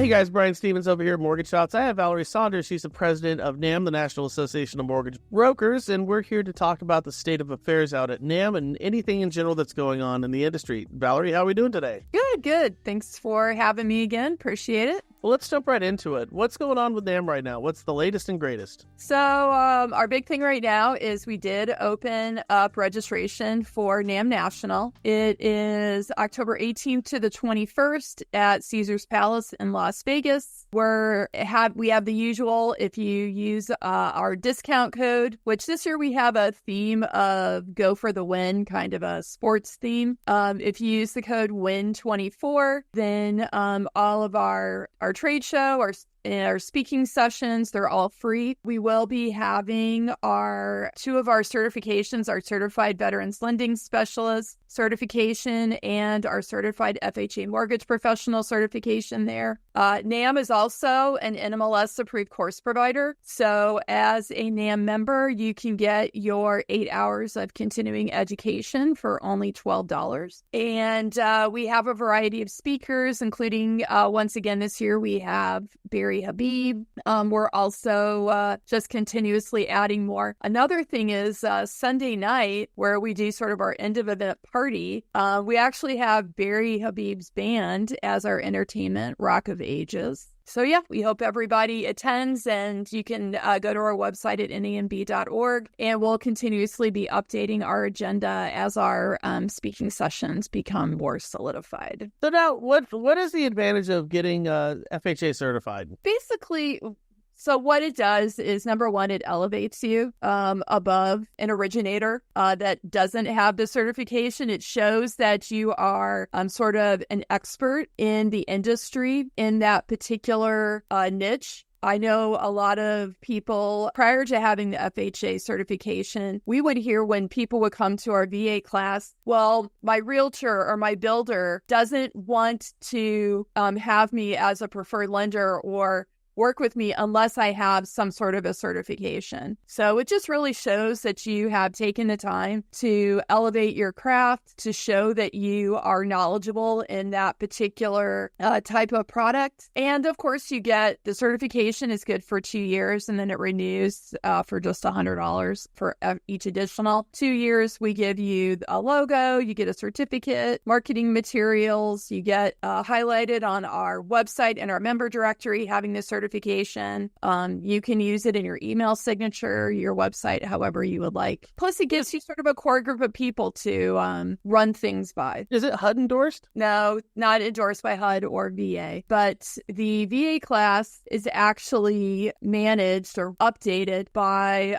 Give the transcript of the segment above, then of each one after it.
Hey guys, Brian Stevens over here at Mortgage Shots. I have Valerie Saunders. She's the president of NAMB, the National Association of Mortgage Brokers, and we're here to talk about the state of affairs out at NAMB and anything in general that's going on in the industry. Valerie, how are we doing today? Good. Thanks for having me again. Appreciate it. Well, let's jump right into it. What's going on with NAMB right now? What's the latest and greatest? So our big thing right now is we did open up registration for NAMB National. It is October 18th to the 21st at Caesars Palace in Las Vegas. We have the usual, if you use our discount code, which this year we have a theme of go for the win, kind of a sports theme. If you use the code WIN24, then all of our trade show, our speaking sessions, they're all free. We will be having two of our certifications, our Certified Veterans Lending Specialist certification and our Certified FHA Mortgage Professional certification there. NAMB is also an NMLS approved course provider. So as a NAMB member, you can get your 8 hours of continuing education for only $12. And we have a variety of speakers, including, once again, this year we have Barry Habib. We're also just continuously adding more. Another thing is Sunday night, where we do sort of our end of event party, we actually have Barry Habib's band as our entertainment, Rock of Ages. So yeah, we hope everybody attends, and you can go to our website at namb.org, and we'll continuously be updating our agenda as our speaking sessions become more solidified. So now, what is the advantage of getting FHA certified? Basically, so what it does is, number one, it elevates you above an originator that doesn't have the certification. It shows that you are sort of an expert in the industry in that particular niche. I know a lot of people, prior to having the FHA certification, we would hear when people would come to our VA class, well, my realtor or my builder doesn't want to have me as a preferred lender or work with me unless I have some sort of a certification. So it just really shows that you have taken the time to elevate your craft, to show that you are knowledgeable in that particular type of product. And of course, you get the certification is good for 2 years, and then it renews for just $100 for each additional 2 years. We give you a logo, you get a certificate, marketing materials, you get highlighted on our website and our member directory having the certification. You can use it in your email signature, your website, however you would like. Plus, it gives you sort of a core group of people to run things by. Is it HUD endorsed? No, not endorsed by HUD or VA. But the VA class is actually managed or updated by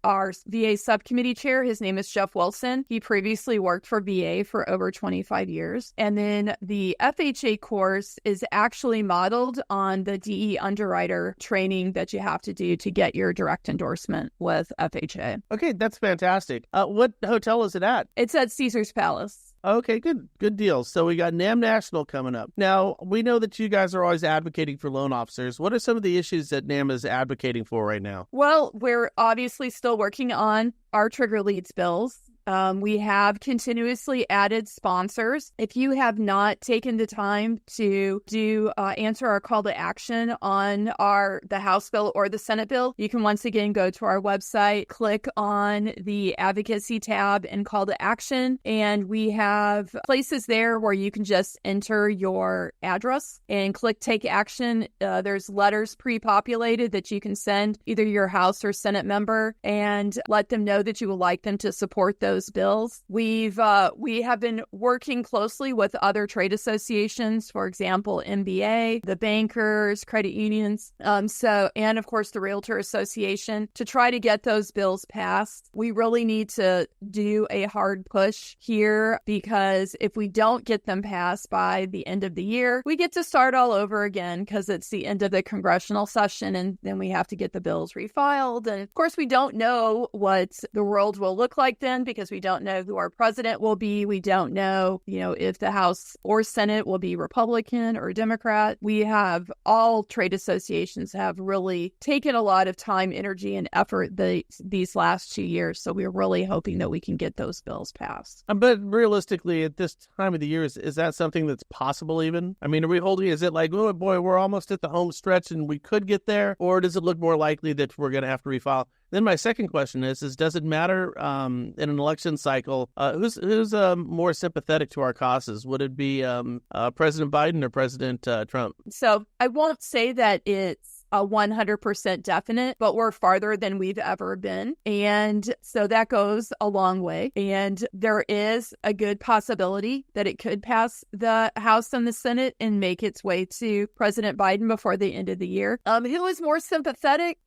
our VA subcommittee chair. His name is Jeff Wilson. He previously worked for VA for over 25 years. And then the FHA course is actually modeled on the DE underwriter training that you have to do to get your direct endorsement with FHA. Okay, that's fantastic. What hotel is it at? It's at Caesars Palace. Okay, good deal. So we got NAMB National coming up. Now, we know that you guys are always advocating for loan officers. What are some of the issues that NAMB is advocating for right now? Well, we're obviously still working on our trigger leads bills. We have continuously added sponsors. If you have not taken the time to answer our call to action on the House bill or the Senate bill, you can once again go to our website, click on the advocacy tab and call to action. And we have places there where you can just enter your address and click take action. There's letters pre-populated that you can send either your House or Senate member and let them know that you would like them to support those bills. We have been working closely with other trade associations, for example, MBA, the bankers, credit unions, and of course the Realtor Association, to try to get those bills passed. We really need to do a hard push here, because if we don't get them passed by the end of the year, we get to start all over again, because it's the end of the congressional session, and then we have to get the bills refiled. And of course, we don't know what the world will look like then, because because we don't know who our president will be. We don't know, if the House or Senate will be Republican or Democrat. We have all trade associations have really taken a lot of time, energy, and effort these last 2 years. So we're really hoping that we can get those bills passed. But realistically, at this time of the year, is that something that's possible even? I mean, are we holding, is it like, oh boy, we're almost at the home stretch and we could get there? Or does it look more likely that we're going to have to refile? Then my second question is does it matter in an election cycle, who's more sympathetic to our causes? Would it be President Biden or President Trump? So I won't say that it's a 100% definite, but we're farther than we've ever been. And so that goes a long way. And there is a good possibility that it could pass the House and the Senate and make its way to President Biden before the end of the year. Who is more sympathetic?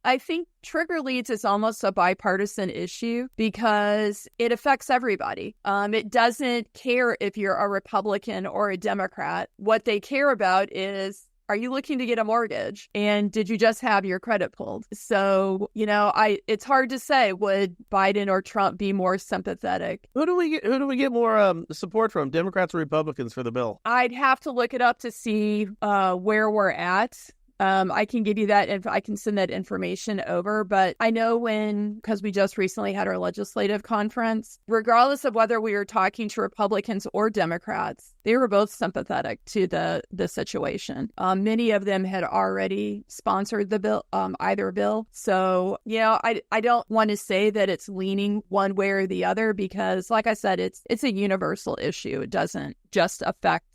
I think trigger leads is almost a bipartisan issue because it affects everybody. It doesn't care if you're a Republican or a Democrat. What they care about is, are you looking to get a mortgage? And did you just have your credit pulled? So, it's hard to say, would Biden or Trump be more sympathetic? Who do we get more support from, Democrats or Republicans, for the bill? I'd have to look it up to see where we're at. I can give you that, and I can send that information over. But I know because we just recently had our legislative conference, regardless of whether we were talking to Republicans or Democrats, they were both sympathetic to the situation. Many of them had already sponsored the bill, either bill. So, I don't want to say that it's leaning one way or the other because, like I said, it's a universal issue. It doesn't just affect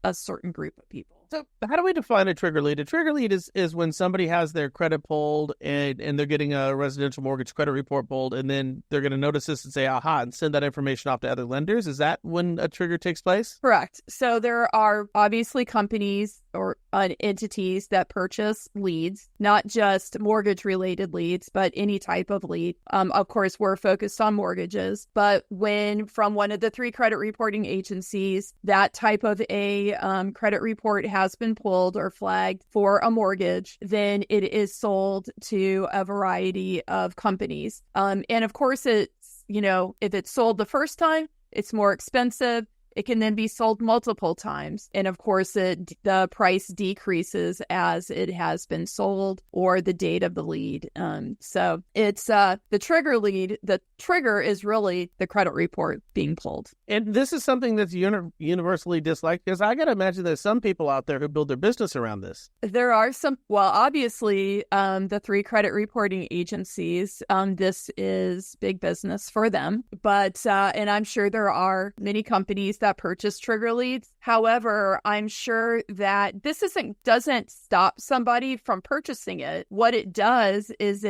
a certain group of people. So how do we define a trigger lead? A trigger lead is when somebody has their credit pulled and they're getting a residential mortgage credit report pulled, and then they're going to notice this and say, aha, and send that information off to other lenders. Is that when a trigger takes place? Correct. So there are obviously companies or entities that purchase leads, not just mortgage-related leads, but any type of lead. Of course, we're focused on mortgages, but when from one of the 3 credit reporting agencies, that type of a credit report has been pulled or flagged for a mortgage, then it is sold to a variety of companies. And of course, it's, if it's sold the first time, it's more expensive. It can then be sold multiple times. And of course, the price decreases as it has been sold or the date of the lead. So it's the trigger lead. The trigger is really the credit report being pulled. And this is something that's universally disliked because I got to imagine there's some people out there who build their business around this. There are some, obviously, the 3 credit reporting agencies, this is big business for them. But, and I'm sure there are many companies that purchase trigger leads. However, I'm sure that this doesn't stop somebody from purchasing it. What it does is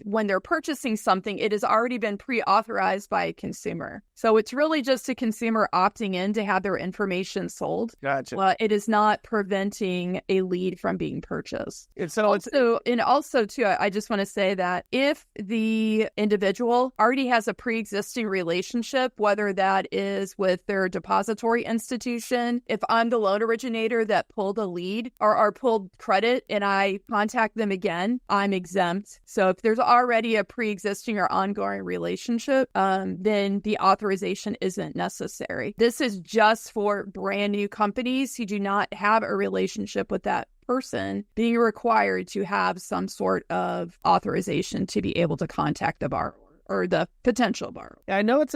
when they're purchasing something, it has already been pre-authorized by a consumer. So it's really just a consumer opting in to have their information sold. Gotcha. Well, it is not preventing a lead from being purchased. And so also too, I just want to say that if the individual already has a pre-existing relationship, whether that is with their depository institution, if I'm the loan originator that pulled a lead or pulled credit and I contact them again, I'm exempt. So if there's already a pre-existing or ongoing relationship, then the authorization isn't necessary. This is just for brand new companies who do not have a relationship with that person being required to have some sort of authorization to be able to contact the borrower or the potential borrower. Yeah, I know it's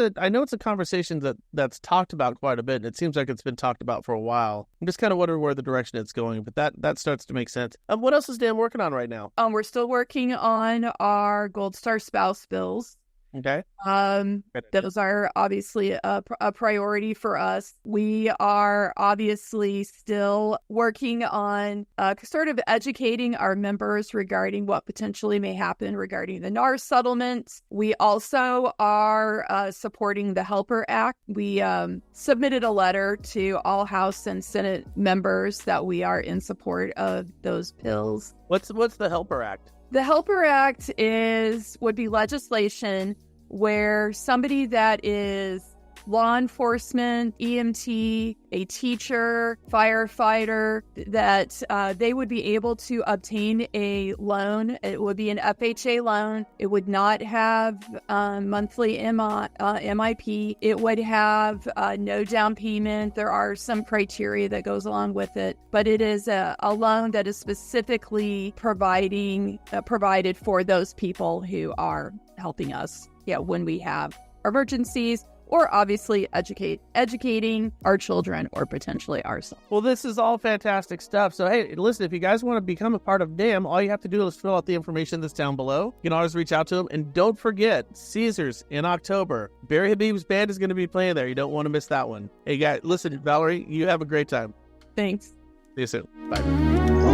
a conversation that's talked about quite a bit, and it seems like it's been talked about for a while. I'm just kind of wondering where the direction it's going, but that starts to make sense. What else is Dan working on right now? We're still working on our Gold Star spouse bills. Okay. Those are obviously a priority for us. We are obviously still working on sort of educating our members regarding what potentially may happen regarding the NAR settlement. We also are supporting the Helper Act. We submitted a letter to all House and Senate members that we are in support of those bills. What's the Helper Act? The Helper Act would be legislation where somebody that is law enforcement, EMT, a teacher, firefighter, that they would be able to obtain a loan. It would be an FHA loan. It would not have monthly MIP. It would have no down payment. There are some criteria that goes along with it, but it is a loan that is specifically provided for those people who are helping us when we have emergencies, or obviously educating our children or potentially ourselves. Well, this is all fantastic stuff. So, hey, listen, if you guys want to become a part of NAMB, all you have to do is fill out the information that's down below. You can always reach out to them. And don't forget, Caesars in October. Barry Habib's band is going to be playing there. You don't want to miss that one. Hey, guys, listen, Valerie, you have a great time. Thanks. See you soon. Bye.